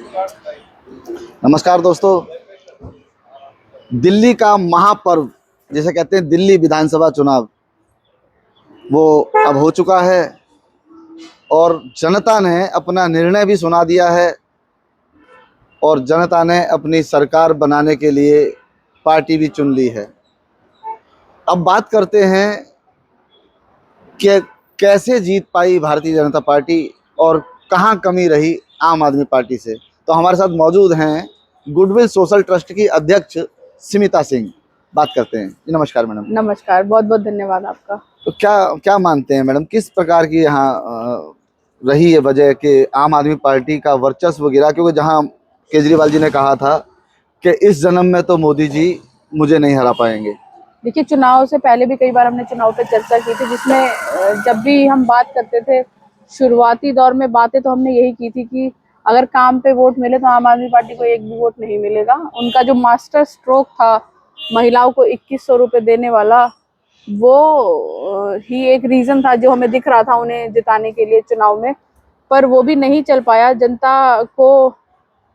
नमस्कार दोस्तों। दिल्ली का महापर्व जिसे कहते हैं दिल्ली विधानसभा चुनाव, वो अब हो चुका है और जनता ने अपना निर्णय भी सुना दिया है और जनता ने अपनी सरकार बनाने के लिए पार्टी भी चुन ली है। अब बात करते हैं कि कैसे जीत पाई भारतीय जनता पार्टी और कहाँ कमी रही आम आदमी पार्टी से। तो हमारे साथ मौजूद हैं गुडविल सोशल ट्रस्ट की अध्यक्ष स्मिता सिंह। बात करते हैं जी। नमस्कार मैडम। नमस्कार, बहुत बहुत धन्यवाद आपका। तो क्या क्या मानते हैं मैडम, किस प्रकार की यहाँ रही है वजह कि आम आदमी पार्टी का वर्चस्व गिरा? क्योंकि जहाँ केजरीवाल जी ने कहा था कि इस जन्म में तो मोदी जी मुझे नहीं हरा पाएंगे। देखिए, चुनाव से पहले भी कई बार हमने चुनाव पे चर्चा की थी, जिसमें जब भी हम बात करते थे शुरुआती दौर में बातें, तो हमने यही की थी कि अगर काम पे वोट मिले तो आम आदमी पार्टी को एक भी वोट नहीं मिलेगा। उनका जो मास्टर स्ट्रोक था महिलाओं को 2100 रुपये देने वाला, वो ही एक रीजन था जो हमें दिख रहा था उन्हें जिताने के लिए चुनाव में। पर वो भी नहीं चल पाया। जनता को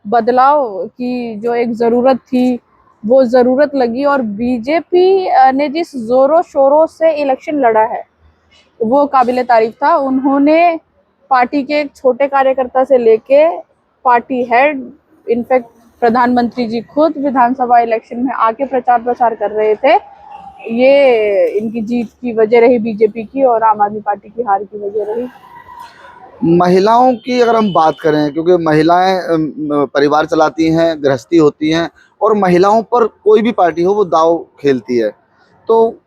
बदलाव की जो एक ज़रूरत थी वो ज़रूरत लगी, और बीजेपी ने जिस ज़ोरों शोरों से इलेक्शन लड़ा है वो काबिले तारीफ था। उन्होंने पार्टी के एक छोटे कार्यकर्ता से लेके पार्टी हेड, इनफैक्ट प्रधानमंत्री जी खुद विधानसभा इलेक्शन में आके प्रचार प्रसार कर रहे थे। ये इनकी जीत की वजह रही बीजेपी की, और आम आदमी पार्टी की हार की वजह रही। महिलाओं की अगर हम बात करें, क्योंकि महिलाएं परिवार चलाती हैं, गृहस्थी होती हैं और महिलाओं पर कोई भी पार्टी हो वो दाव खेलती है, तो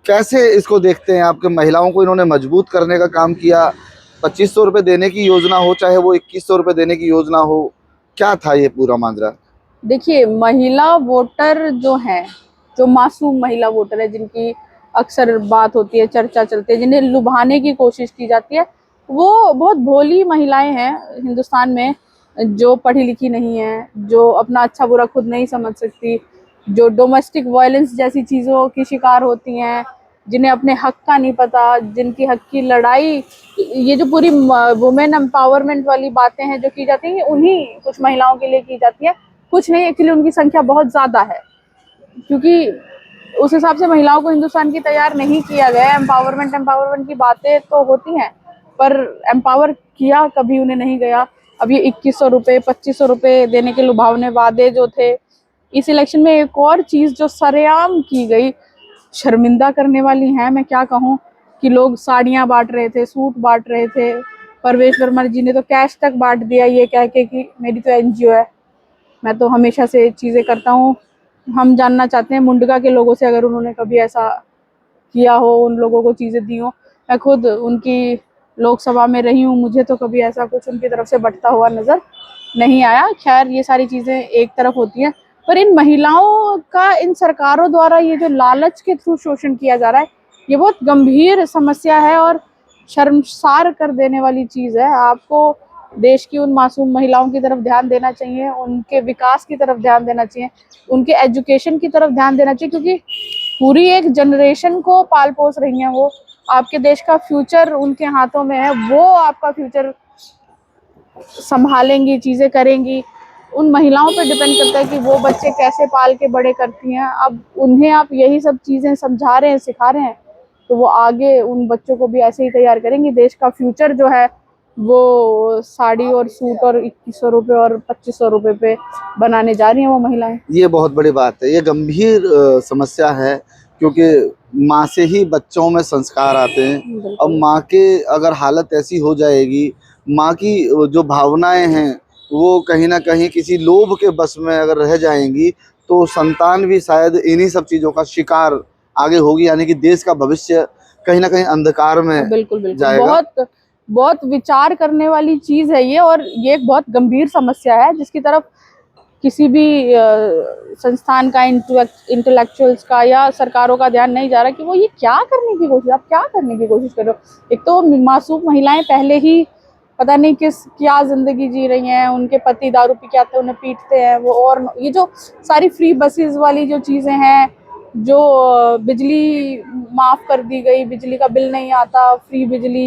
कैसे इसको देखते हैं आपके? महिलाओं को इन्होंने मजबूत करने का काम किया। 2500 रुपये देने की योजना हो, चाहे वो 2100 रुपये देने की योजना हो, क्या था ये पूरा माजरा? देखिए, महिला वोटर जो हैं, जो मासूम महिला वोटर है, जिनकी अक्सर बात होती है, चर्चा चलती है, जिन्हें लुभाने की कोशिश की जाती है, वो बहुत भोली महिलाएं हैं हिंदुस्तान में, जो पढ़ी लिखी नहीं है, जो अपना अच्छा बुरा खुद नहीं समझ सकती, जो डोमेस्टिक वायलेंस जैसी चीज़ों की शिकार होती हैं, जिन्हें अपने हक का नहीं पता, जिनकी हक की लड़ाई, ये जो पूरी वुमेन एम्पावरमेंट वाली बातें हैं जो की जाती हैं, उन्हीं कुछ महिलाओं के लिए की जाती है। कुछ नहीं, एक्चुअली उनकी संख्या बहुत ज़्यादा है, क्योंकि उस हिसाब से महिलाओं को हिंदुस्तान की तैयार नहीं किया गया है। एम्पावरमेंट की बातें तो होती हैं, पर एम्पावर किया कभी उन्हें नहीं गया। अब ये 2100 रुपये 2500 रुपये देने के लुभावने वादे जो थे, इस इलेक्शन में एक और चीज़ जो सरेआम की गई, शर्मिंदा करने वाली है। मैं क्या कहूँ कि लोग साड़ियाँ बांट रहे थे, सूट बांट रहे थे। परवेश वर्मा जी ने तो कैश तक बांट दिया, ये कह के कि मेरी तो एनजीओ है, मैं तो हमेशा से चीज़ें करता हूँ। हम जानना चाहते हैं मुंडका के लोगों से, अगर उन्होंने कभी ऐसा किया हो, उन लोगों को चीज़ें दी हो। मैं खुद उनकी लोकसभा में रही हूँ, मुझे तो कभी ऐसा कुछ उनकी तरफ से बंटता हुआ नज़र नहीं आया। खैर, ये सारी चीज़ें एक तरफ होती हैं, पर इन महिलाओं का इन सरकारों द्वारा ये जो लालच के थ्रू शोषण किया जा रहा है, ये बहुत गंभीर समस्या है और शर्मसार कर देने वाली चीज़ है। आपको देश की उन मासूम महिलाओं की तरफ ध्यान देना चाहिए, उनके विकास की तरफ ध्यान देना चाहिए, उनके एजुकेशन की तरफ ध्यान देना चाहिए, क्योंकि पूरी एक जनरेशन को पाल पोस रही हैं वो। आपके देश का फ्यूचर उनके हाथों में है, वो आपका फ्यूचर संभालेंगी, चीज़ें करेंगी। उन महिलाओं पे डिपेंड करता है कि वो बच्चे कैसे पाल के बड़े करती हैं। अब उन्हें आप यही सब चीज़ें समझा रहे हैं, सिखा रहे हैं, तो वो आगे उन बच्चों को भी ऐसे ही तैयार करेंगी। देश का फ्यूचर जो है वो साड़ी और सूट और 2100 रुपये और 2500 रुपये पे बनाने जा रही हैं वो महिलाएं। ये बहुत बड़ी बात है, ये गंभीर समस्या है, क्योंकि माँ से ही बच्चों में संस्कार आते हैं। अब माँ के अगर हालत ऐसी हो जाएगी, माँ की जो भावनाएं हैं वो कहीं ना कहीं किसी लोभ के बस में अगर रह जाएंगी, तो संतान भी शायद इन्हीं सब चीज़ों का शिकार आगे होगी, यानी कि देश का भविष्य कहीं ना कहीं अंधकार में बिल्कुल बिल्कुल, जाएगा। बहुत बहुत विचार करने वाली चीज़ है ये, और ये एक बहुत गंभीर समस्या है जिसकी तरफ किसी भी संस्थान का, इंटेलेक्चुअल्स का या सरकारों का ध्यान नहीं जा रहा कि वो ये क्या करने की कोशिश, आप क्या करने की कोशिश कर रहे हो। एक तो मासूम महिलाएं पहले ही पता नहीं क्या जिंदगी जी रही हैं, उनके पति दारू पी के आते हैं, उन्हें पीटते हैं वो, और ये जो सारी फ्री बसेस वाली जो चीज़ें हैं, जो बिजली माफ़ कर दी गई, बिजली का बिल नहीं आता, फ्री बिजली,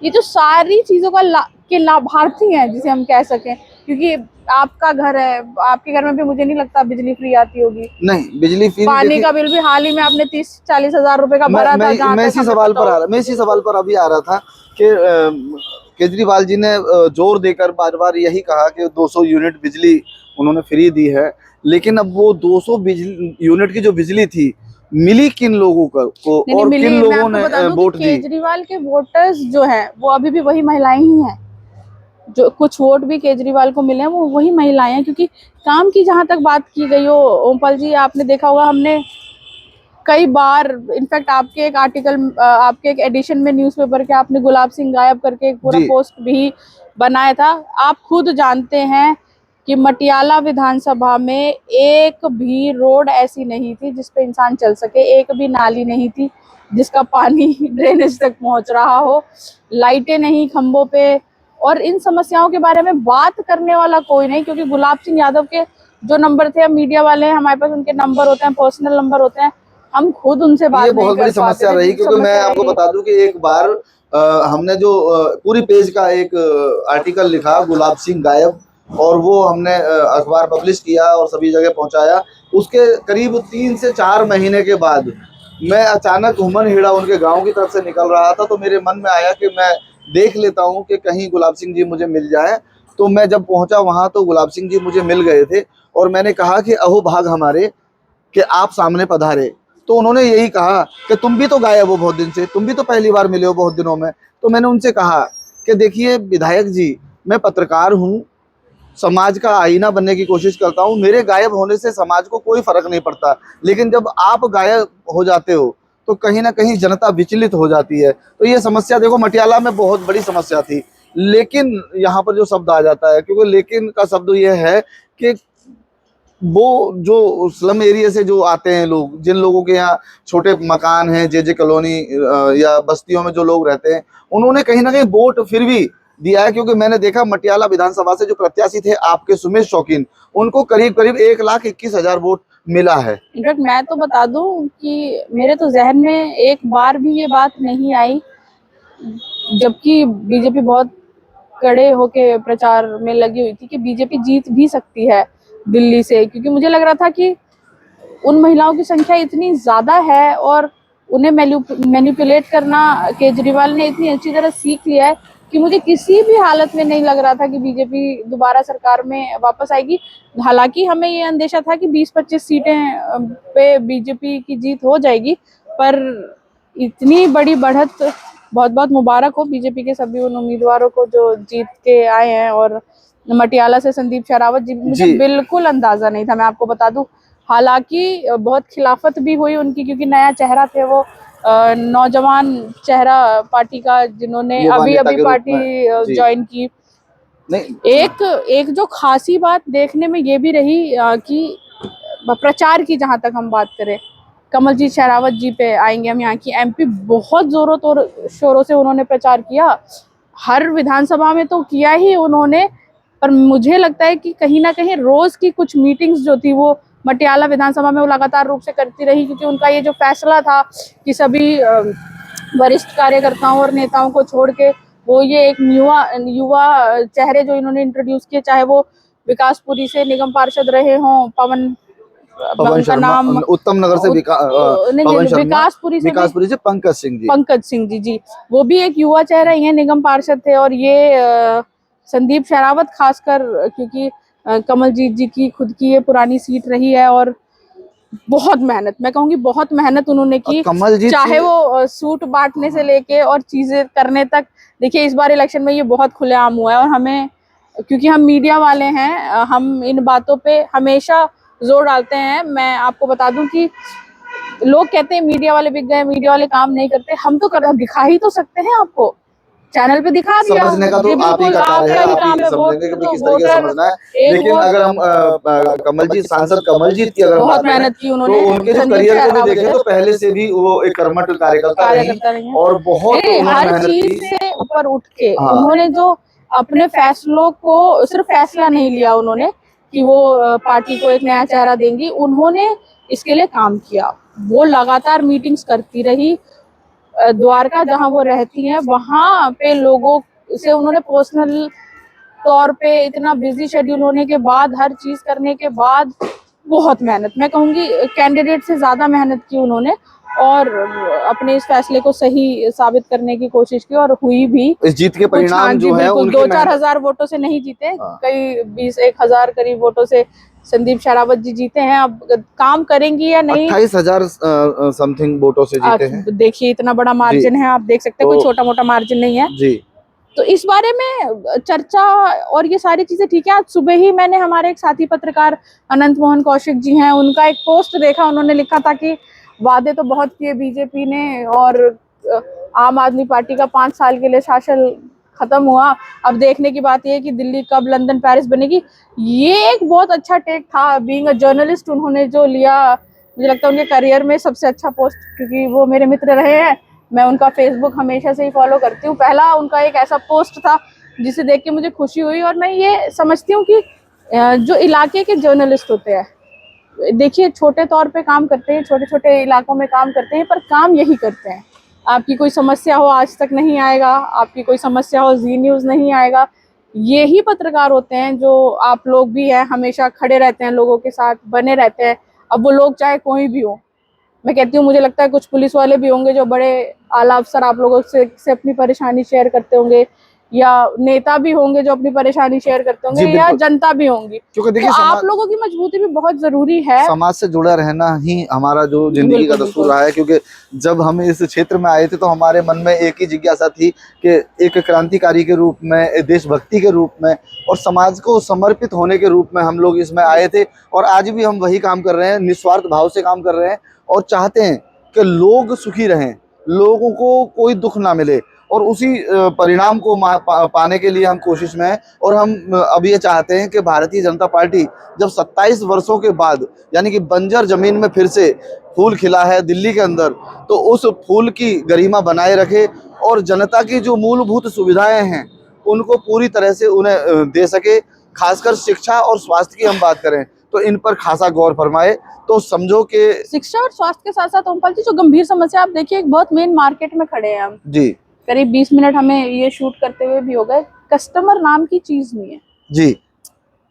ये जो सारी चीज़ों का के लाभार्थी हैं जिसे हम कह सकें, क्योंकि आपका घर है, आपके घर में भी मुझे नहीं लगता बिजली फ्री आती होगी। नहीं, बिजली फ्री पानी का बिल भी हाल ही में आपने 30-40 हजार रुपए का भरा था, जहाँ मैं तक इसी हमें सवाल पता पर आ हो। रहा मैं इसी सवाल पर अभी आ रहा था कि केजरीवाल जी ने जोर देकर बार बार यही कहा कि 200 यूनिट बिजली उन्होंने फ्री दी है, लेकिन अब वो 200 बिजली यूनिट की जो बिजली थी, मिली किन लोगों को नहीं और मिली। किन मैं लोगों आपको ने बता दूं कि वोट दी? केजरीवाल के वोटर्स जो हैं वो अभी भी वही महिलाएं ही हैं। जो कुछ वोट भी केजरीवाल को मिले हैं वो वही महिलाएं हैं, क्योंकि काम की जहां तक बात की गई हो ओमपाल जी, आपने देखा होगा हमने कई बार, इनफैक्ट आपके एक आर्टिकल, आपके एक एडिशन में न्यूज़पेपर के आपने गुलाब सिंह गायब करके एक पूरा जी पोस्ट भी बनाया था। आप खुद जानते हैं कि मटियाला विधानसभा में एक भी रोड ऐसी नहीं थी जिस पे इंसान चल सके, एक भी नाली नहीं थी जिसका पानी ड्रेनेज तक पहुंच रहा हो, लाइटें नहीं खंभों पे, और इन समस्याओं के बारे में बात करने वाला कोई नहीं। क्योंकि गुलाब सिंह यादव के जो नंबर थे, हम मीडिया वाले हैं, हमारे पास उनके नंबर होते हैं, पर्सनल नंबर होते हैं, हम खुद उनसे ये बात नहीं बहुत कर बड़ी पाते समस्या थे। रही, क्योंकि मैं समस्या आपको रही। बता दूं कि एक बार हमने जो पूरी पेज का एक आर्टिकल लिखा गुलाब सिंह गायब, और वो हमने अखबार पब्लिश किया और सभी जगह पहुंचाया। उसके करीब 3 से 4 महीने के बाद मैं अचानक हुमन हेड़ा उनके गांव की तरफ से निकल रहा था, तो मेरे मन में आया कि मैं देख लेता हूं कि कहीं गुलाब सिंह जी मुझे मिल जाए। तो मैं जब पहुंचा वहां तो गुलाब सिंह जी मुझे मिल गए थे, और मैंने कहा कि अहो भाग हमारे कि आप सामने पधारे। तो उन्होंने यही कहा कि तुम भी तो गायब हो बहुत दिन से, तुम भी तो पहली बार मिले हो बहुत दिनों में। तो मैंने उनसे कहा कि देखिए विधायक जी, मैं पत्रकार हूँ, समाज का आईना बनने की कोशिश करता हूँ, मेरे गायब होने से समाज को कोई फर्क नहीं पड़ता, लेकिन जब आप गायब हो जाते हो तो कहीं ना कहीं जनता विचलित हो जाती है। तो ये समस्या देखो मटियाला में बहुत बड़ी समस्या थी, लेकिन यहाँ पर जो शब्द आ जाता है, क्योंकि लेकिन का शब्द ये है कि वो जो स्लम एरिया से जो आते हैं लोग, जिन लोगों के यहाँ छोटे मकान हैं, जे कॉलोनी या बस्तियों में जो लोग रहते हैं, उन्होंने कहीं ना कहीं वोट फिर भी दिया है। क्योंकि मैंने देखा मटियाला विधानसभा से जो प्रत्याशी थे आपके सुमेश शौकीन, उनको करीब करीब 1,21,000 वोट मिला है। इनफैक्ट मैं तो बता दूं कि मेरे तो जहन में एक बार भी ये बात नहीं आई, जबकि बीजेपी बहुत कड़े होके प्रचार में लगी हुई थी कि बीजेपी जीत भी सकती है दिल्ली से, क्योंकि मुझे लग रहा था कि उन महिलाओं की संख्या इतनी ज्यादा है और उन्हें मैनिपुलेट करना केजरीवाल ने इतनी अच्छी तरह सीख लिया है कि मुझे किसी भी हालत में नहीं लग रहा था कि बीजेपी दोबारा सरकार में वापस आएगी। हालांकि हमें ये अंदेशा था कि 20-25 सीटें पे बीजेपी की जीत हो जाएगी, पर इतनी बड़ी बढ़त, बहुत बहुत मुबारक हो बीजेपी के सभी उन उम्मीदवारों को जो जीत के आए हैं। और मटियाला से संदीप शेरावत जी, मुझे जी बिल्कुल अंदाजा नहीं था, मैं आपको बता दूं। हालांकि बहुत खिलाफत भी हुई उनकी, क्योंकि नया चेहरा थे वो, नौजवान चेहरा पार्टी का, जिन्होंने युवा अभी नेता अभी के रूप में। पार्टी जी ज्वाइन की। नहीं, एक जो खासी बात देखने में ये भी रही कि प्रचार की जहां तक हम बात करें, कमलजीत शेरावत जी पे आएंगे हम, यहाँ की एमपी, बहुत जोरों शोरों से उन्होंने प्रचार किया, हर विधानसभा में तो किया ही उन्होंने। पर मुझे लगता है कि कहीं ना कहीं रोज की कुछ मीटिंग्स जो थी वो मटियाला विधानसभा में वो लगातार रूप से करती रही, क्योंकि उनका ये जो फैसला था कि सभी वरिष्ठ कार्यकर्ताओं और नेताओं को छोड़ के वो ये एक युवा चेहरे जो इन्होंने इंट्रोड्यूस किए, चाहे वो विकासपुरी से निगम पार्षद रहे हों पवन, पवन उनका शर्मा, नाम उत्तम नगर से पवन शर्मा, विकासपुरी से भी विकासपुरी से पंकज सिंह जी। पंकज सिंह जी, जी वो भी एक युवा चेहरा ही है, निगम पार्षद थे। और ये संदीप शेरावत खासकर, क्योंकि कमलजीत जी की खुद की ये पुरानी सीट रही है, और बहुत मेहनत, मैं कहूंगी बहुत मेहनत उन्होंने की, कमलजीत चाहे वो सूट बांटने से लेके और चीजें करने तक। देखिए इस बार इलेक्शन में ये बहुत खुलेआम हुआ है, और हमें, क्योंकि हम मीडिया वाले हैं, हम इन बातों पे हमेशा जोर डालते हैं। मैं आपको बता दूं कि लोग कहते हैं मीडिया वाले बिक गए, मीडिया वाले काम नहीं करते, हम तो कर, दिखा ही तो सकते हैं आपको, चैनल पे दिखा दिया समझने का तो जी, आप ही बिल्कुल का कार्य है, आपका ही आप काम ही है। वोट समझेंगे कि भाई तो किस तरीके से वोटर समझना है। एक लेकिन वोट, अगर हम कमलजीत, सांसद कमलजीत की अगर हम बहुत बात करें मेहनत की तो उन्होंने उनके जो संदीप करियर को भी शेरावत देखें से, तो पहले से भी वो एक कर्मठ कार्यकर्ता रही, रही हैं, और बहुत उन्होंने हर मेहनत चीज की। से ऊपर उठ के हाँ उन्होंने जो अपने फैसलों को, सिर्फ फैसला नहीं लिया उन्होंने कि वो पार्टी को एक नया चेहरा देंगी, उन्होंने इसके लिए काम किया। वो लगातार मीटिंग्स करती रही, द्वारका जहां वो रहती हैं वहां पे लोगों से उन्होंने पर्सनल तौर पे इतना बिजी शेड्यूल होने के बाद, हर चीज करने के बाद बहुत मेहनत, मैं कहूंगी कैंडिडेट से ज्यादा मेहनत की उन्होंने, और अपने इस फैसले को सही साबित करने की कोशिश की, और हुई भी। इस जीत के कुछ, हाँ परिणाम जी जो है बिल्कुल, उनकी 2-4 हजार वोटों से नहीं जीते, हाँ। कई 20-1 हजार करीब वोटों से संदीप शेरावत जी जीते हैं। अब काम करेंगी या नहीं, 28,000 समथिंग वोटों से जीते हैं। देखिए इतना बड़ा जी। मार्जिन है, आप देख सकते हैं, कोई तो छोटा मोटा मार्जिन नहीं है। जी तो इस बारे में चर्चा और ये सारी चीजें ठीक है। आज सुबह ही मैंने हमारे एक साथी पत्रकार अनंत मोहन कौशिक जी हैं, उनका एक पोस्ट देखा, उन्होंने लिखा था कि वादे तो बहुत किए बीजेपी ने, और आम आदमी पार्टी का 5 साल के लिए शासन खत्म हुआ, अब देखने की बात यह है कि दिल्ली कब लंदन पेरिस बनेगी। ये एक बहुत अच्छा टेक था, बीइंग अ जर्नलिस्ट उन्होंने जो लिया, मुझे लगता है उनके करियर में सबसे अच्छा पोस्ट, क्योंकि वो मेरे मित्र रहे हैं, मैं उनका फेसबुक हमेशा से ही फॉलो करती हूँ। पहला उनका एक ऐसा पोस्ट था जिसे देख के मुझे खुशी हुई, और मैं ये समझती हूँ कि जो इलाके के जर्नलिस्ट होते हैं, देखिए छोटे तौर पे काम करते हैं, छोटे छोटे इलाकों में काम करते हैं, पर काम यही करते हैं। आपकी कोई समस्या हो आज तक नहीं आएगा, आपकी कोई समस्या हो जी न्यूज़ नहीं आएगा। यही पत्रकार होते हैं जो, आप लोग भी हैं, हमेशा खड़े रहते हैं लोगों के साथ, बने रहते हैं, अब वो लोग चाहे कोई भी हो। मैं कहती हूँ, मुझे लगता है कुछ पुलिस वाले भी होंगे जो बड़े आला अफसर आप लोगों से अपनी परेशानी शेयर करते होंगे, या नेता भी होंगे जो अपनी परेशानी शेयर करते होंगे, या जनता भी होंगी। क्योंकि देखिए तो आप लोगों की मजबूती भी बहुत जरूरी है। समाज से जुड़ा रहना ही हमारा जो जिंदगी का दस्तूर रहा है, क्योंकि जब हम इस क्षेत्र में आए थे तो हमारे मन में एक ही जिज्ञासा थी कि एक क्रांतिकारी के रूप में, देशभक्ति के रूप में और समाज को समर्पित होने के रूप में हम लोग इसमें आए थे, और आज भी हम वही काम कर रहे हैं, निस्वार्थ भाव से काम कर रहे हैं, और चाहते हैं कि लोग सुखी रहें, लोगों को कोई दुख ना मिले, और उसी परिणाम को पाने के लिए हम कोशिश में हैं। और हम अब ये चाहते हैं कि भारतीय जनता पार्टी जब 27 वर्षों के बाद, यानी कि बंजर जमीन में फिर से फूल खिला है दिल्ली के अंदर, तो उस फूल की गरिमा बनाए रखे, और जनता की जो मूलभूत सुविधाएं हैं उनको पूरी तरह से उन्हें दे सके। खासकर शिक्षा और स्वास्थ्य की हम बात करें तो इन पर खासा गौर फरमाए। तो समझो कि शिक्षा और स्वास्थ्य के साथ साथ ओमपाल जी, जो गंभीर समस्या, आप देखिए एक बहुत मेन मार्केट में खड़े हैं हम जी, करीब 20 मिनट हमें ये शूट करते हुए भी हो गए, कस्टमर नाम की चीज नहीं है जी।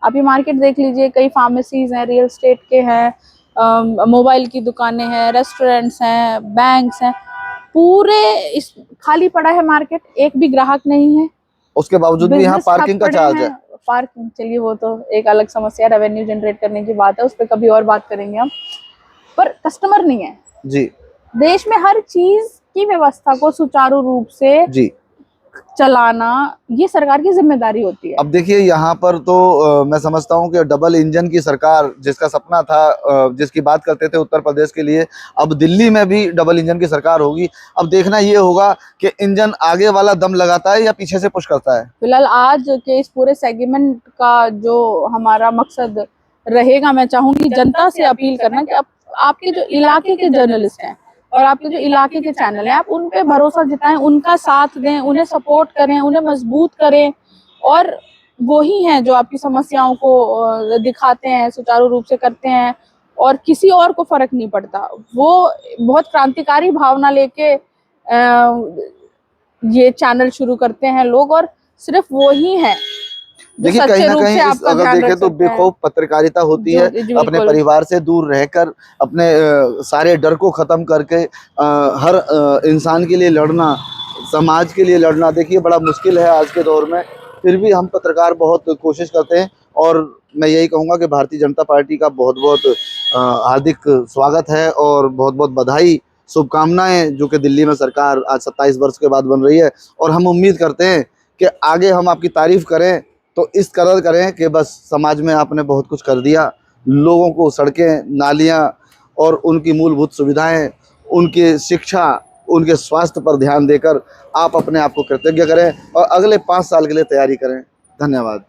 आप ये मार्केट देख लीजिए, कई फार्मेसीज हैं, रियल एस्टेट के हैं, मोबाइल की दुकानें हैं, रेस्टोरेंट्स हैं, बैंक्स हैं, पूरे इस खाली पड़ा है मार्केट, एक भी ग्राहक नहीं है। उसके बावजूद भी यहाँ बिजनेस पार्किंग का चार्ज है। पार्किंग, चलिए वो तो एक अलग समस्या, रेवेन्यू जनरेट करने की बात है, उस पर कभी और बात करेंगे हम, पर कस्टमर नहीं है जी। देश में। हर चीज की व्यवस्था को सुचारू रूप से जी चलाना ये सरकार की जिम्मेदारी होती है। अब देखिए यहाँ पर तो मैं समझता हूँ कि डबल इंजन की सरकार जिसका सपना था, जिसकी बात करते थे उत्तर प्रदेश के लिए, अब दिल्ली में भी डबल इंजन की सरकार होगी। अब देखना ये होगा कि इंजन आगे वाला दम लगाता है या पीछे से पुश करता है। फिलहाल आज के इस पूरे सेगमेंट का जो हमारा मकसद रहेगा, मैं चाहूंगी जनता से अपील करना कि आपके जो इलाके के जर्नलिस्ट हैं और आपके जो इलाके के चैनल हैं, आप उन पे भरोसा जताएं, उनका साथ दें, उन्हें सपोर्ट करें, उन्हें मजबूत करें, और वो ही हैं जो आपकी समस्याओं को दिखाते हैं, सुचारू रूप से करते हैं, और किसी और को फर्क नहीं पड़ता। वो बहुत क्रांतिकारी भावना लेके ये चैनल शुरू करते हैं लोग, और सिर्फ वो ही हैं देखिए कहीं ना कहीं अगर देखें तो बेखौफ पत्रकारिता होती है, अपने परिवार से दूर रहकर, अपने सारे डर को खत्म करके हर इंसान के लिए लड़ना, समाज के लिए लड़ना, देखिए बड़ा मुश्किल है आज के दौर में। फिर भी हम पत्रकार बहुत कोशिश करते हैं, और मैं यही कहूँगा कि भारतीय जनता पार्टी का बहुत बहुत हार्दिक स्वागत है और बहुत बहुत बधाई, शुभकामनाएं, जो कि दिल्ली में सरकार आज 27 वर्ष के बाद बन रही है। और हम उम्मीद करते हैं कि आगे हम आपकी तारीफ करें तो इस कदर करें कि बस समाज में आपने बहुत कुछ कर दिया, लोगों को सड़कें, नालियां और उनकी मूलभूत सुविधाएं, उनकी शिक्षा, उनके स्वास्थ्य पर ध्यान देकर आप अपने आप को कृतज्ञ करें और अगले 5 साल के लिए तैयारी करें। धन्यवाद।